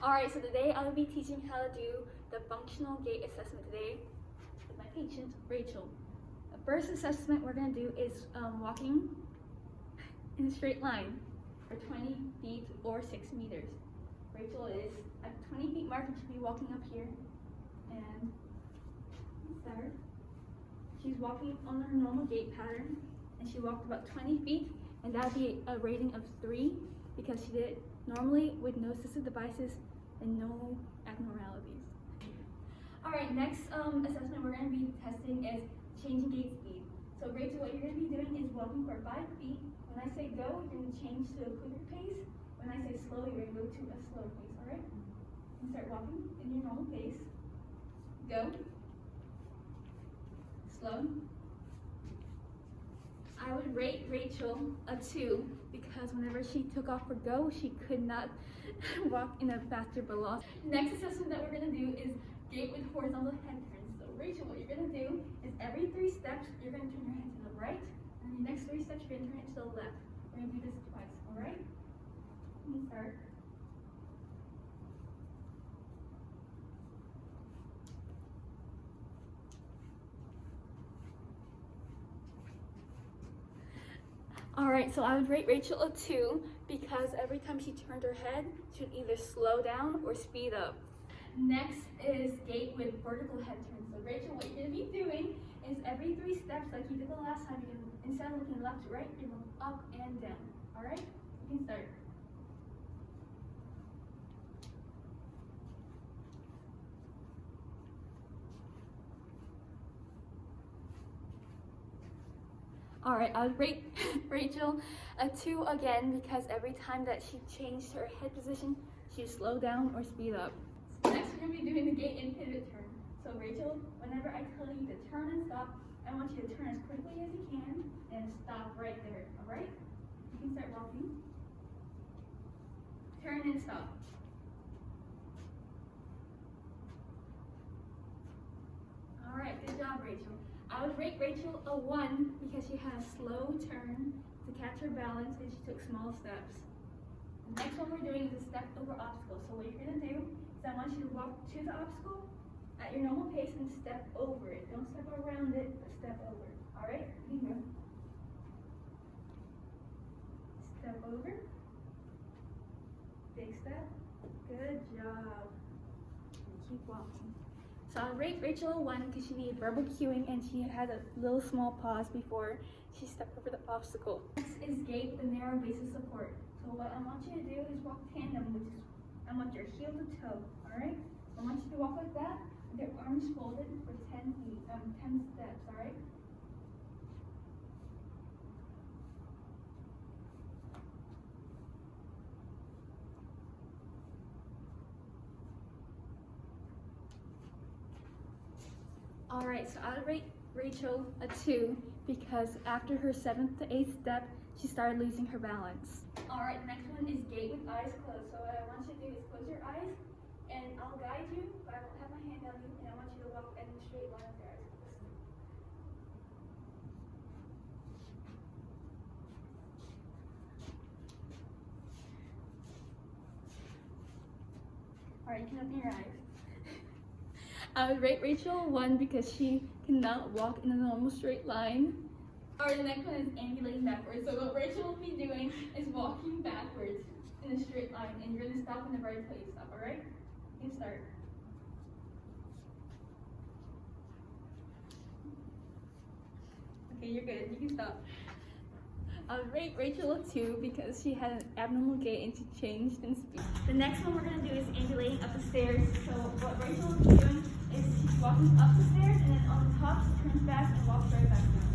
Alright, so today I'll be teaching how to do the functional gait assessment today with my patient, Rachel. The first assessment we're going to do is walking in a straight line for 20 feet or 6 meters. Rachel is at the 20 feet mark and she'll be walking up here. And start. She's walking on her normal gait pattern and she walked about 20 feet, and that would be a rating of 3 because she did it normally with no assistive devices and no abnormalities. Alright, next assessment we're going to be testing is changing gait speed. So Rachel, what you're going to be doing is walking for 5 feet. When I say go, you're going to change to a quicker pace. When I say slow, you're going to go to a slower pace, alright? And start walking in your normal pace. Go. Slow. I would rate Rachel a 2 because whenever she took off for go, she could not walk in a faster velocity. Next assessment that we're going to do is gait with horizontal head turns. So Rachel, what you're going to do is every 3 steps, you're going to turn your head to the right, and the next 3 steps, you're going to turn it to the left. We're going to do this twice, alright? Let me start. Alright, so I would rate Rachel a 2 because every time she turned her head, she would either slow down or speed up. Next is gait with vertical head turns. So Rachel, what you're going to be doing is every 3 steps, like you did the last time, you're going to, instead of looking left to right, you're going up and down. Alright? You can start. Alright, I would rate Rachel a 2 again because every time that she changed her head position, she would slow down or speed up. So next we're going to be doing the gait and pivot turn. So Rachel, whenever I tell you to turn and stop, I want you to turn as quickly as you can and stop right there, alright? You can start walking. Turn and stop. Alright, good job, Rachel. I would rate Rachel a 1 because she had a slow turn to catch her balance and she took small steps. The next one we're doing is a step over obstacle. So what you're going to do is I want you to walk to the obstacle at your normal pace and step over it. Don't step around it, but step over it. Alright? You can go. Step over. Big step. Good job. And keep walking. So I'll rate Rachel a 1 because she needed verbal cueing and she had a little small pause before she stepped over the obstacle. Next is gait with a narrow base of support. So what I want you to do is walk tandem, which is I want your heel to toe, alright? I want you to walk like that with your arms folded for 10 steps, alright? Alright, so I would rate Rachel a 2 because after her 7th to 8th step, she started losing her balance. Alright, the next one is gait with eyes closed. So what I want you to do is close your eyes and I'll guide you, but I won't have my hand on you, and I want you to walk in a straight line with your eyes closed. Alright, you can open your eyes. I would rate Rachel a 1 because she cannot walk in a normal straight line. Alright, the next one is ambulating backwards. So what Rachel will be doing is walking backwards in a straight line, and you're going to stop whenever I tell you to stop, alright? You can start. Okay, you're good. You can stop. I would rate Rachel a 2 because she had an abnormal gait and she changed in speed. The next one we're going to do is ambulating up the stairs. So what Rachel is doing is she's walking up the stairs and then on the top she turns back and walks right back down.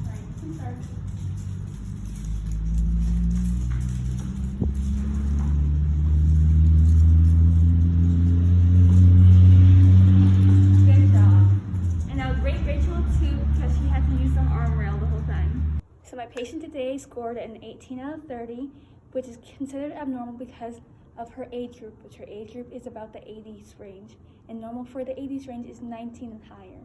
Alright, you can start. Good job. And I would rate Rachel a 2 because she had to use the arm rail the whole time. So my patient today scored an 18 out of 30, which is considered abnormal because of her age group, which her age group is about the 80s range, and normal for the 80s range is 19 and higher.